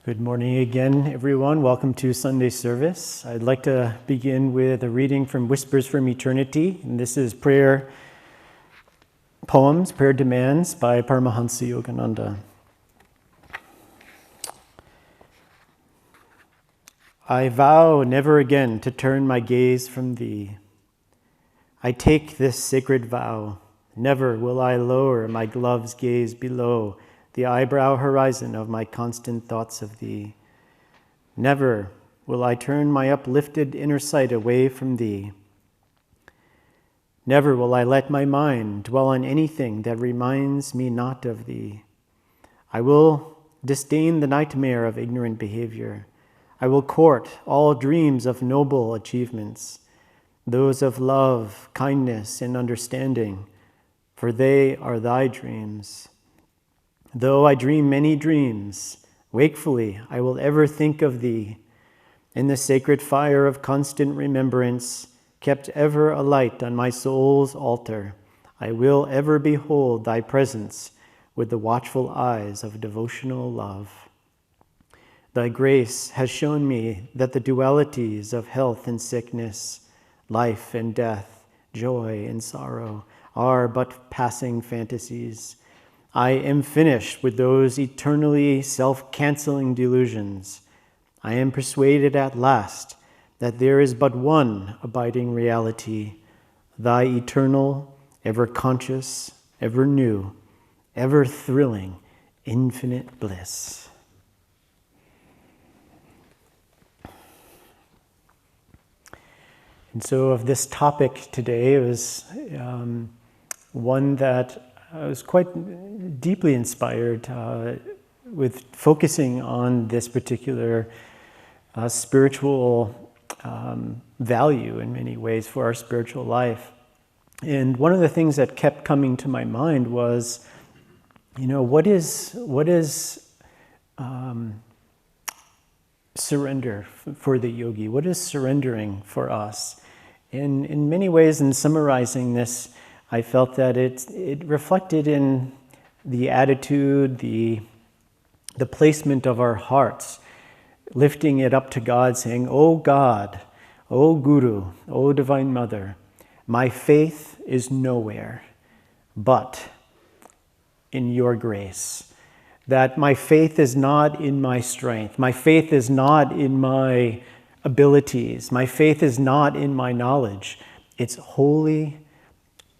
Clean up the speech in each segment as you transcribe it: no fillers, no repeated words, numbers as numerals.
Good morning again, everyone. Welcome to Sunday service. I'd like to begin with a reading from Whispers from Eternity. And this is prayer poems, prayer demands by Paramhansa Yogananda. I vow never again to turn my gaze from thee. I take this sacred vow. Never will I lower my glove's gaze below the eyebrow horizon of my constant thoughts of thee. Never will I turn my uplifted inner sight away from thee. Never will I let my mind dwell on anything that reminds me not of thee. I will disdain the nightmare of ignorant behavior. I will court all dreams of noble achievements, those of love, kindness, and understanding, for they are thy dreams. Though I dream many dreams, wakefully I will ever think of thee. In the sacred fire of constant remembrance, kept ever alight on my soul's altar, I will ever behold thy presence with the watchful eyes of devotional love. Thy grace has shown me that the dualities of health and sickness, life and death, joy and sorrow, are but passing fantasies. I am finished with those eternally self-canceling delusions. I am persuaded at last that there is but one abiding reality, thy eternal, ever conscious, ever new, ever thrilling, infinite bliss. And so of this topic today, it was one that I was quite deeply inspired with focusing on this particular spiritual value in many ways for our spiritual life. And one of the things that kept coming to my mind was, what is surrender for the yogi? What is surrendering for us? And in many ways, in summarizing this, I felt that it reflected in the attitude, the placement of our hearts, lifting it up to God, saying, "O God, O Guru, O Divine Mother, my faith is nowhere but in your grace." That my faith is not in my strength. My faith is not in my abilities. My faith is not in my knowledge. It's wholly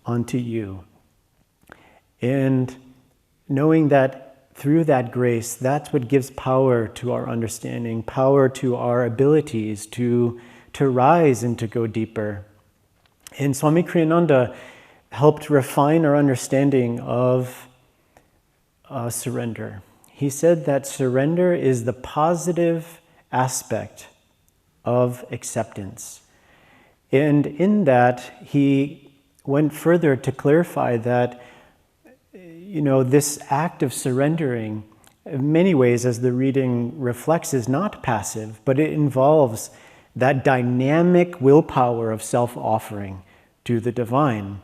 unto you. And knowing that through that grace, that's what gives power to our understanding, power to our abilities to rise and to go deeper. And Swami Kriyananda helped refine our understanding of surrender. He said that surrender is the positive aspect of acceptance. And in that, he went further to clarify that, this act of surrendering, in many ways, as the reading reflects, is not passive, but it involves that dynamic willpower of self-offering to the divine.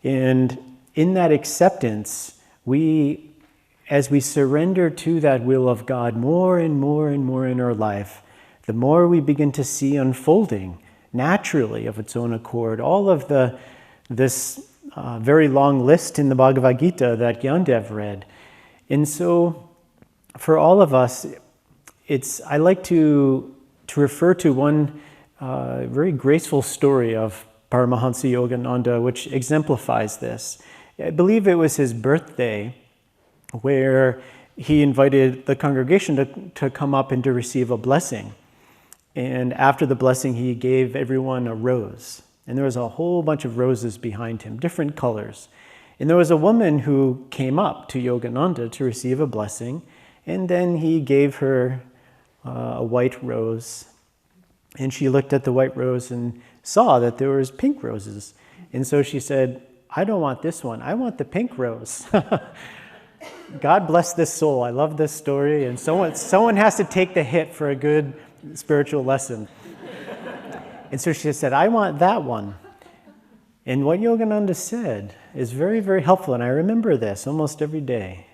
And in that acceptance, as we surrender to that will of God more and more and more in our life, the more we begin to see unfolding naturally of its own accord all of this very long list in the Bhagavad Gita that Gyandev read. And so for all of us, I like to refer to one very graceful story of Paramhansa Yogananda, which exemplifies this. I believe it was his birthday, where he invited the congregation to come up and to receive a blessing. And after the blessing, he gave everyone a rose. And there was a whole bunch of roses behind him, different colors. And there was a woman who came up to Yogananda to receive a blessing. And then he gave her a white rose. And she looked at the white rose and saw that there was pink roses. And so she said, "I don't want this one. I want the pink rose." God bless this soul. I love this story. And someone has to take the hit for a good spiritual lesson. And so she said, "I want that one." And what Yogananda said is very, very helpful. And I remember this almost every day.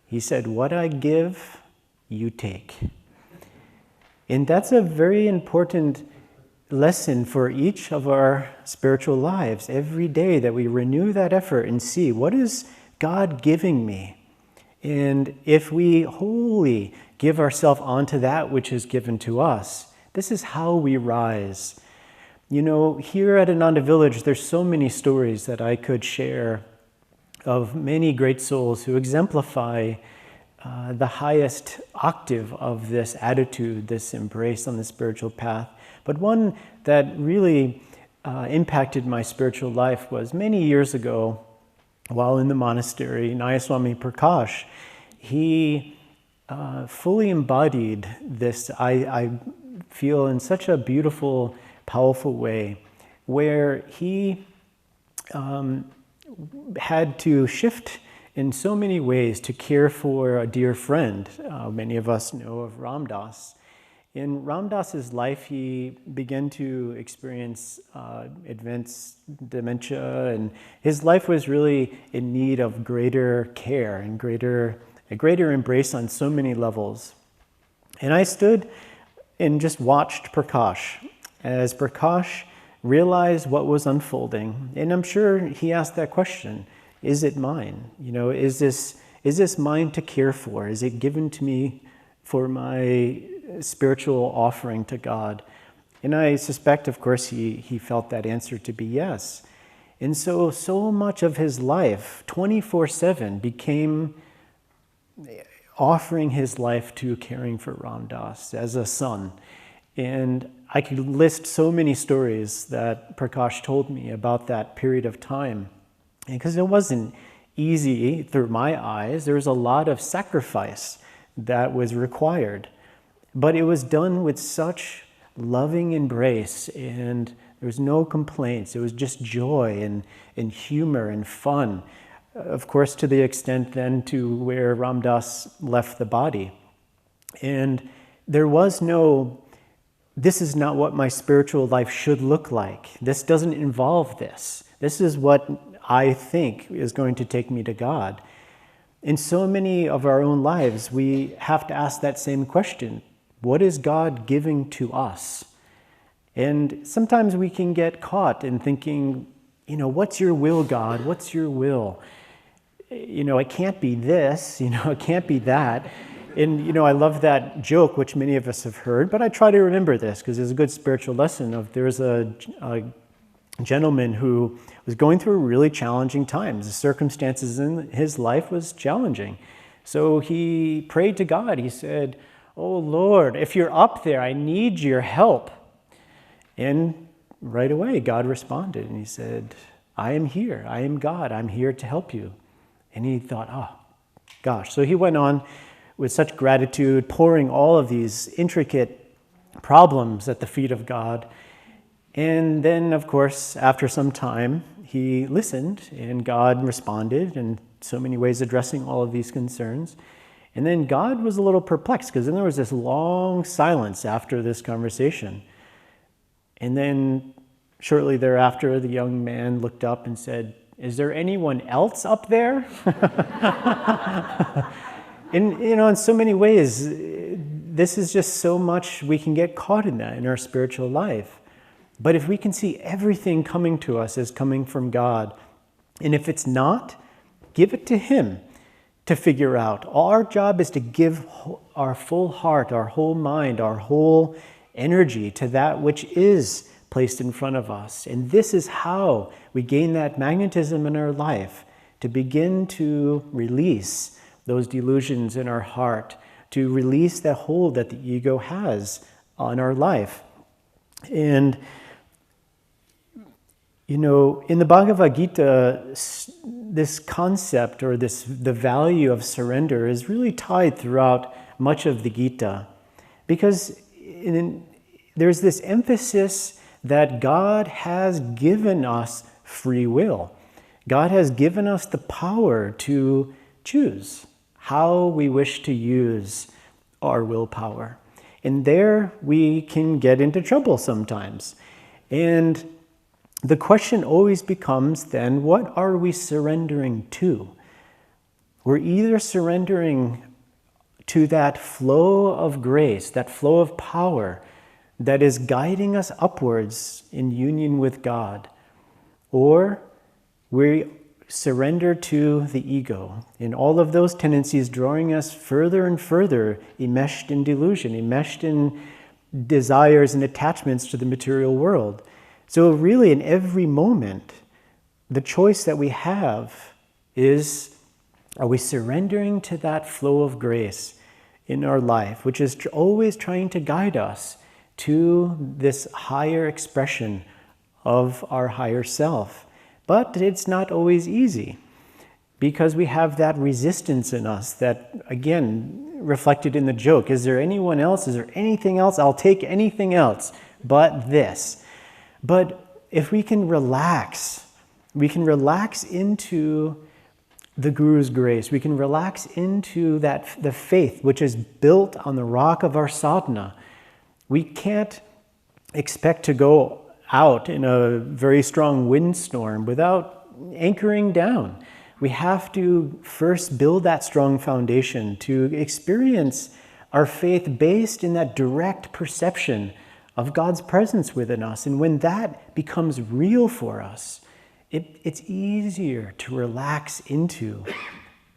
He said, "What I give you take. And that's a very important lesson for each of our spiritual lives. Every day that we renew that effort and see, what is God giving me? And if we wholly give ourselves onto that which is given to us, this is how we rise. You know, here at Ananda Village, there's so many stories that I could share of many great souls who exemplify the highest octave of this attitude, this embrace on the spiritual path. But one that really impacted my spiritual life was many years ago, while in the monastery, Swami Prakash, he fully embodied this, I feel, in such a beautiful, powerful way, where he had to shift in so many ways to care for a dear friend. Many of us know of Ram Dass. In Ram Dass's life, he began to experience advanced dementia, and his life was really in need of greater care and a greater embrace on so many levels. And I stood and just watched Prakash as Prakash realized what was unfolding. And I'm sure he asked that question, is it mine? You know, is this mine to care for? Is it given to me for my spiritual offering to God? And I suspect, of course, he felt that answer to be yes. And so much of his life, 24/7, became offering his life to caring for Ram Dass as a son. And I could list so many stories that Prakash told me about that period of time. Because it wasn't easy through my eyes. There was a lot of sacrifice that was required. But it was done with such loving embrace, and there was no complaints. It was just joy and humor and fun. Of course, to the extent then to where Ram Dass left the body. And there was no, this is not what my spiritual life should look like. This doesn't involve this. This is what I think is going to take me to God. In so many of our own lives, we have to ask that same question. What is God giving to us? And sometimes we can get caught in thinking, you know, what's your will, God? What's your will? You know, it can't be this, you know, it can't be that. And, you know, I love that joke, which many of us have heard, but I try to remember this because it's a good spiritual lesson of there's a gentleman who was going through really challenging times. The circumstances in his life was challenging. So he prayed to God. He said, "Oh Lord, if you're up there, I need your help." And right away, God responded and he said, "I am here. I am God. I'm here to help you." And he thought, oh, gosh. So he went on with such gratitude, pouring all of these intricate problems at the feet of God. And then, of course, after some time, he listened and God responded in so many ways, addressing all of these concerns. And then God was a little perplexed because then there was this long silence after this conversation. And then shortly thereafter, the young man looked up and said, "Is there anyone else up there?" And, you know, in so many ways, this is just so much we can get caught in that in our spiritual life. But if we can see everything coming to us as coming from God, and if it's not, give it to Him to figure out. Our job is to give our full heart, our whole mind, our whole energy to that which is placed in front of us. And this is how we gain that magnetism in our life, to begin to release those delusions in our heart, to release that hold that the ego has on our life. And you know, in the Bhagavad Gita, this concept or the value of surrender is really tied throughout much of the Gita, because there's this emphasis that God has given us free will. God has given us the power to choose how we wish to use our willpower. And there we can get into trouble sometimes. And the question always becomes then, what are we surrendering to? We're either surrendering to that flow of grace, that flow of power that is guiding us upwards in union with God. Or we surrender to the ego in all of those tendencies, drawing us further and further enmeshed in delusion, enmeshed in desires and attachments to the material world. So really, in every moment, the choice that we have is, are we surrendering to that flow of grace in our life, which is always trying to guide us to this higher expression of our higher self? But it's not always easy, because we have that resistance in us that, again, reflected in the joke. Is there anyone else? Is there anything else? I'll take anything else but this. But if we can relax into the Guru's grace. We can relax into the faith which is built on the rock of our sadhana. We can't expect to go out in a very strong windstorm without anchoring down. We have to first build that strong foundation to experience our faith based in that direct perception of God's presence within us. And when that becomes real for us, it's easier to relax into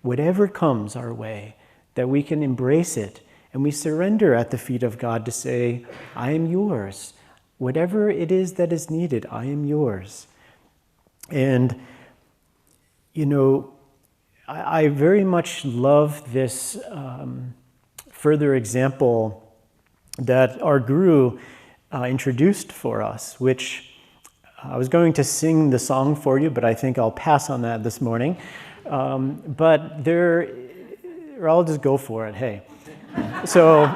whatever comes our way, that we can embrace it. And we surrender at the feet of God to say, I am yours. Whatever it is that is needed, I am yours. And, you know, I very much love this further example that our Guru introduced for us, which I was going to sing the song for you, but I think I'll pass on that this morning. But I'll just go for it, hey. So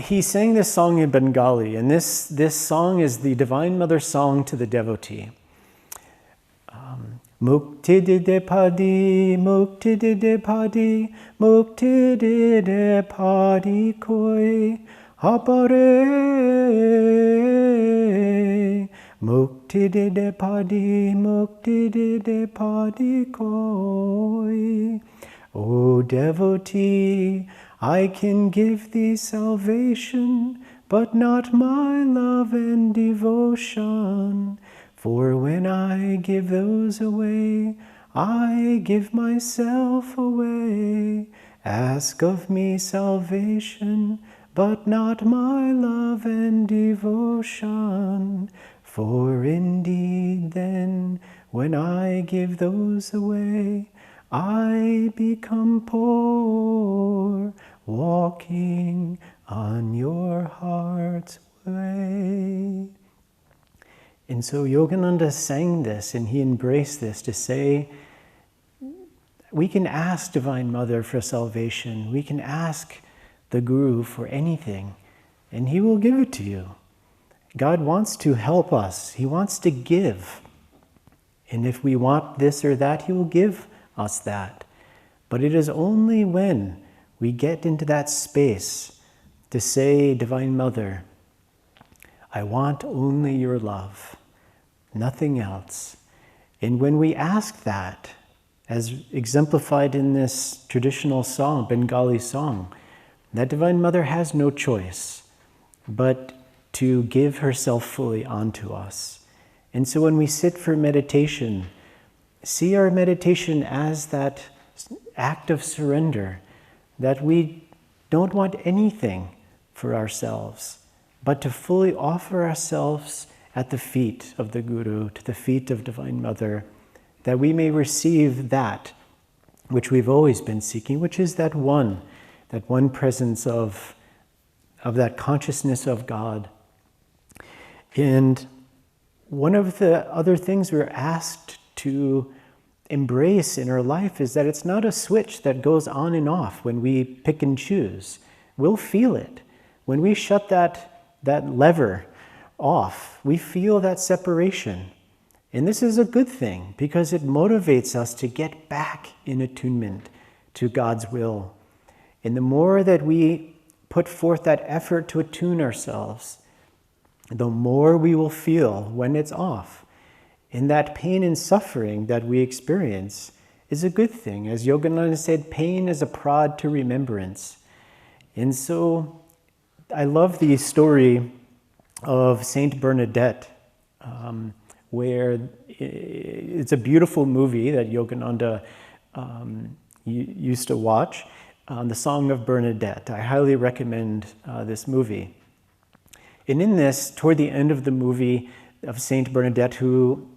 he sang this song in Bengali, and this song is the Divine Mother's song to the devotee. Mukti dide padi, mukti dide padi, mukti dide padi koi hapare. Mukti dide padi koi. O devotee, I can give thee salvation, but not my love and devotion. For when I give those away, I give myself away. Ask of me salvation, but not my love and devotion. For indeed then, when I give those away, I become poor, walking on your heart's way. And so Yogananda sang this, and he embraced this to say, we can ask Divine Mother for salvation. We can ask the Guru for anything, and he will give it to you. God wants to help us. He wants to give. And if we want this or that, he will give us that. But it is only when we get into that space to say, Divine Mother, I want only your love, nothing else. And when we ask that, as exemplified in this traditional song, Bengali song, that Divine Mother has no choice but to give herself fully onto us. And so when we sit for meditation, see our meditation as that act of surrender, that we don't want anything for ourselves, but to fully offer ourselves at the feet of the Guru, to the feet of Divine Mother, that we may receive that which we've always been seeking, which is that one presence of that consciousness of God. And one of the other things we're asked to embrace in our life is that it's not a switch that goes on and off when we pick and choose. We'll feel it. When we shut that lever off, we feel that separation. And this is a good thing because it motivates us to get back in attunement to God's will. And the more that we put forth that effort to attune ourselves, the more we will feel when it's off. And that pain and suffering that we experience is a good thing. As Yogananda said, pain is a prod to remembrance. And so I love the story of Saint Bernardet, where it's a beautiful movie that Yogananda used to watch, The Song of Bernardet. I highly recommend this movie. And in this, toward the end of the movie of Saint Bernardet, who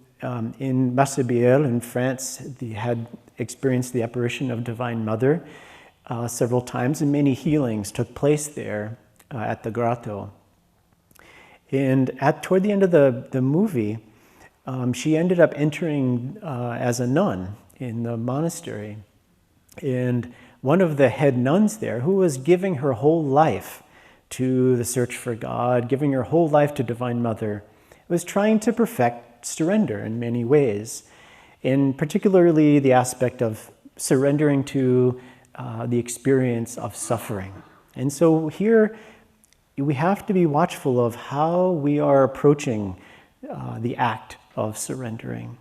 in Massabielle in France had experienced the apparition of Divine Mother several times, and many healings took place there at the grotto. And toward the end of the movie, she ended up entering as a nun in the monastery. And one of the head nuns there, who was giving her whole life to the search for God, giving her whole life to Divine Mother, was trying to perfect surrender in many ways, and particularly the aspect of surrendering to the experience of suffering. And so here we have to be watchful of how we are approaching the act of surrendering.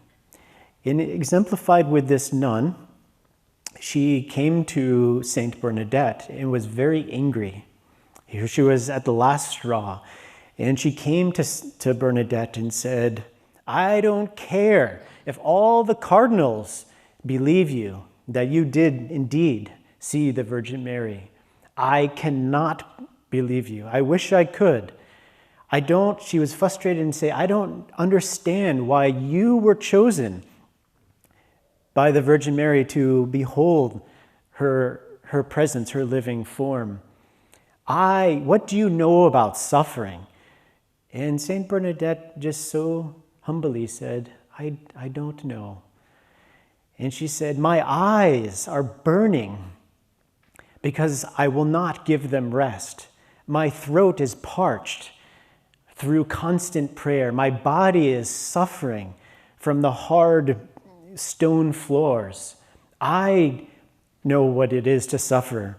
And exemplified with this nun, she came to Saint Bernardet and was very angry. Here she was at the last straw. And she came to Bernardet and said, I don't care if all the cardinals believe you, that you did indeed see the Virgin Mary. I cannot believe you. I wish I could. She was frustrated and said, I don't understand why you were chosen by the Virgin Mary to behold her presence, her living form. What do you know about suffering? And Saint Bernardet just so humbly said, I don't know. And she said, my eyes are burning because I will not give them rest. My throat is parched through constant prayer. My body is suffering from the hard stone floors. I know what it is to suffer.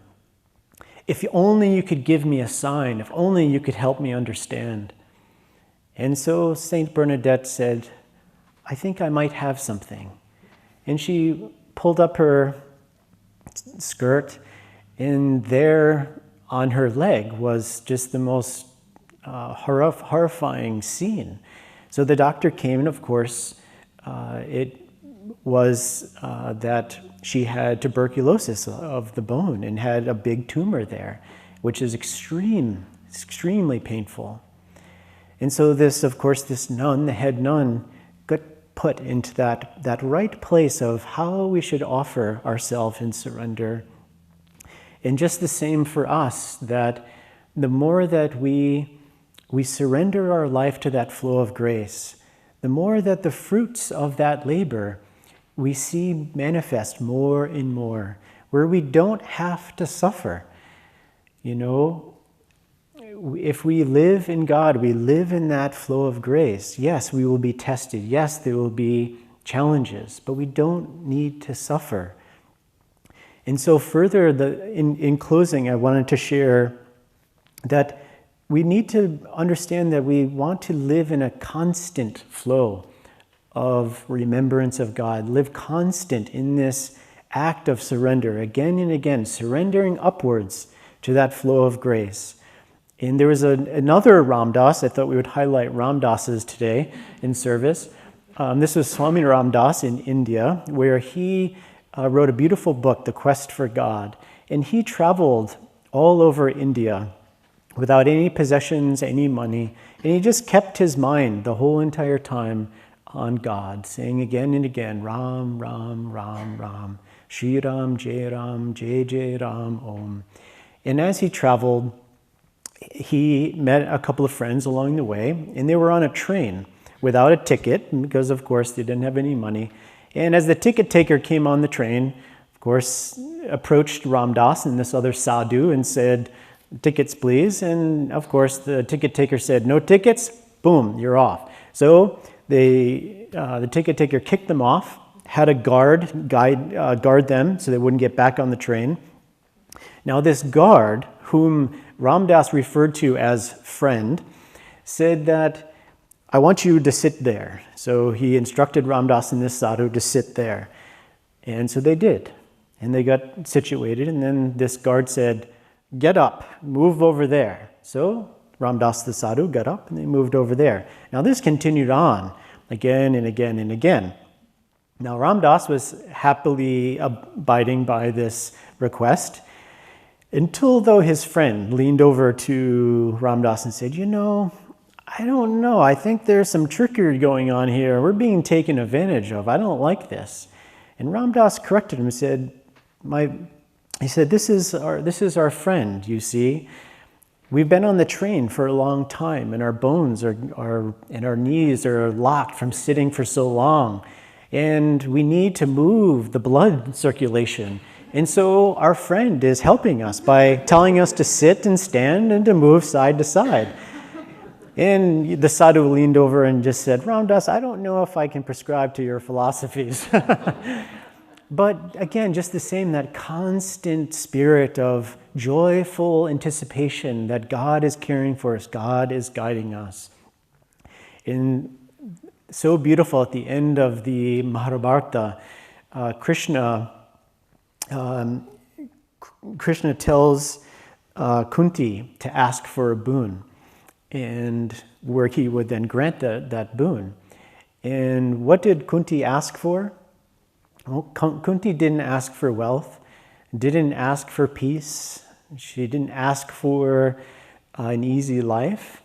If only you could give me a sign, if only you could help me understand. And so Saint Bernardet said, I think I might have something. And she pulled up her skirt, and there on her leg was just the most horrifying scene. So the doctor came, and of course, it was that she had tuberculosis of the bone and had a big tumor there, which is extremely painful. And so this nun, the head nun, got put into that right place of how we should offer ourselves in surrender. And just the same for us, that the more that we surrender our life to that flow of grace, the more that the fruits of that labor we see manifest more and more, where we don't have to suffer. You know, if we live in God, we live in that flow of grace. Yes, we will be tested. Yes, there will be challenges, but we don't need to suffer. And so further, in closing, I wanted to share that we need to understand that we want to live in a constant flow of remembrance of God, live constant in this act of surrender, again and again, surrendering upwards to that flow of grace. And there was another Ram Dass. I thought we would highlight Ram Dasses today in service. This was Swami Ram Das in India, where he wrote a beautiful book, The Quest for God. And he traveled all over India without any possessions, any money. And he just kept his mind the whole entire time on God, saying again and again, Ram, Ram, Ram, Ram, Shri Ram, Jai Jai Ram, Om. And as he traveled, he met a couple of friends along the way, and they were on a train without a ticket, because of course they didn't have any money. And as the ticket taker came on the train, of course, approached Ram Dass and this other sadhu and said, tickets please. And of course the ticket taker said, no tickets, boom, you're off. So the ticket taker kicked them off, had a guard them so they wouldn't get back on the train. Now this guard, whom Ram Dass referred to as friend, said that, I want you to sit there. So he instructed Ram Dass and this sadhu to sit there. And so they did. And they got situated, and then this guard said, "Get up, move over there." So Ramdas the sadhu got up and they moved over there. Now this continued on again and again and again. Now Ramdas was happily abiding by this request until though his friend leaned over to Ramdas and said, I don't know, I think there's some trickery going on here. We're being taken advantage of. I don't like this. And Ramdas corrected him and said, he said, this is our friend, you see. We've been on the train for a long time, and our bones and our knees are locked from sitting for so long. And we need to move the blood circulation. And so our friend is helping us by telling us to sit and stand and to move side to side. And the sadhu leaned over and just said, "Ramdas, I don't know if I can prescribe to your philosophies." But again, just the same, that constant spirit of joyful anticipation that God is caring for us, God is guiding us. And so beautiful at the end of the Mahabharata, Krishna tells Kunti to ask for a boon, and where he would then grant that boon. And what did Kunti ask for? Well, Kunti didn't ask for wealth, didn't ask for peace, she didn't ask for an easy life,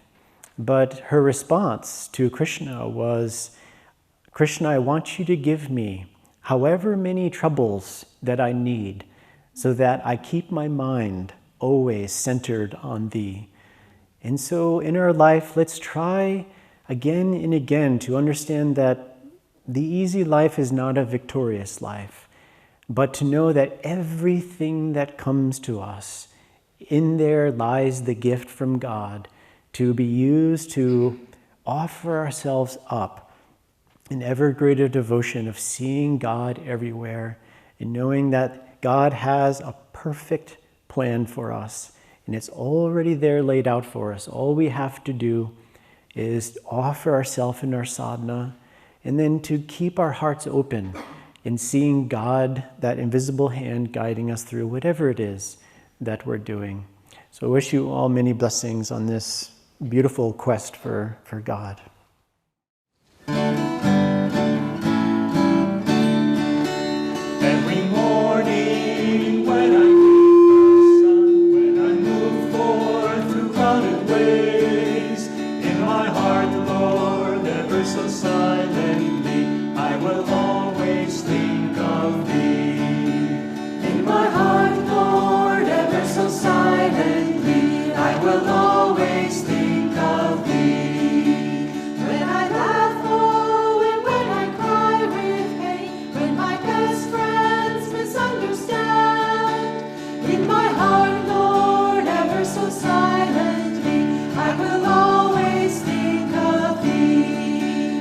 but her response to Krishna was, "Krishna, I want you to give me however many troubles that I need, so that I keep my mind always centered on thee." And so in our life, let's try again and again to understand that the easy life is not a victorious life, but to know that everything that comes to us, in there lies the gift from God to be used to offer ourselves up in ever greater devotion of seeing God everywhere and knowing that God has a perfect plan for us. And it's already there laid out for us. All we have to do is offer ourselves in our sadhana, and then to keep our hearts open in seeing God, that invisible hand guiding us through whatever it is that we're doing. So I wish you all many blessings on this beautiful quest for God. Every morning when I move forth through crowded ways, in my heart, Lord, ever so silently, I will always think of thee. In my heart, Lord, ever so silently, I will always think of thee. When I laugh, oh, and when I cry with pain, when my best friends misunderstand, in my heart, Lord, ever so silently, I will always think of thee.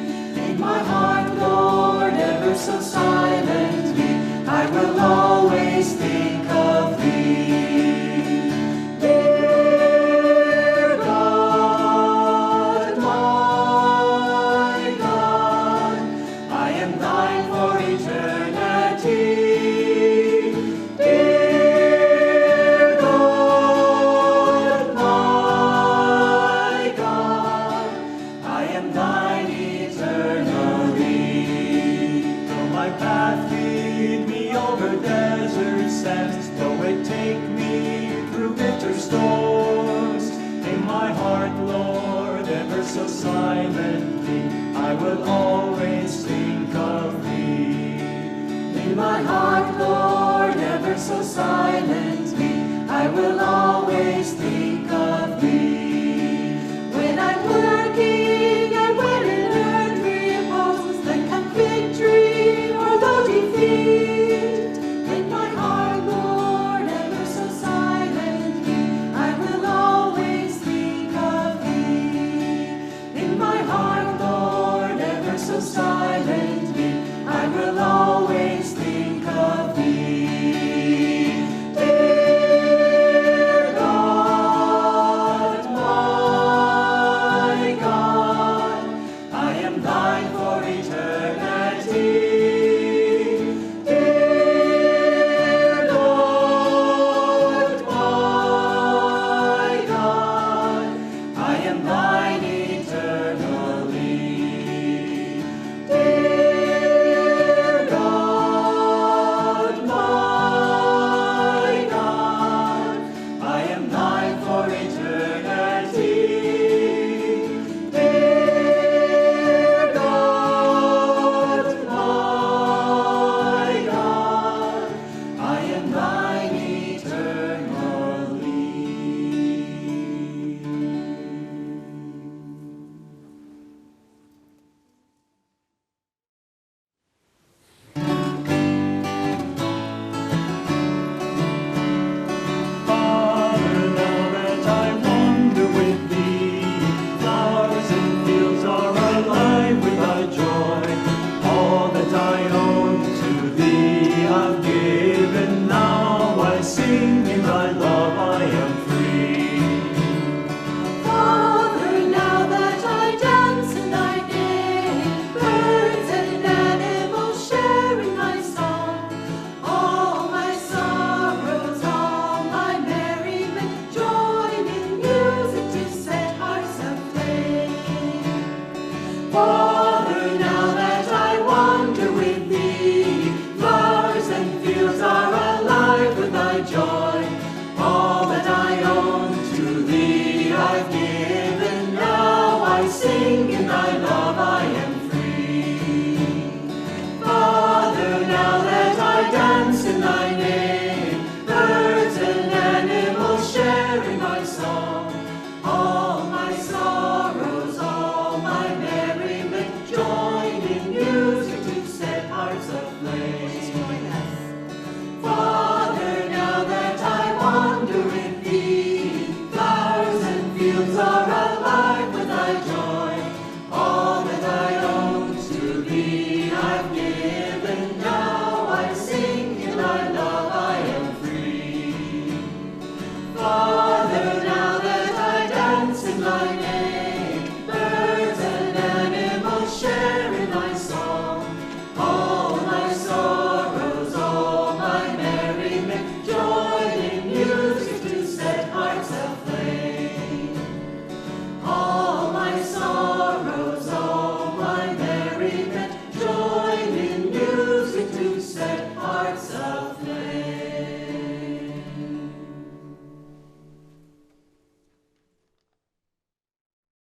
In my heart, Lord, ever so silently, I will always think of thee. Dear God, my God, I am thine for eternity. Dear God, my God, I am thine eternally. Though my path lead me over desert sands, though it take me through bitter storms, in my heart, Lord, ever so silently, I will always think of thee. In my heart, Lord, ever so silently, I will always think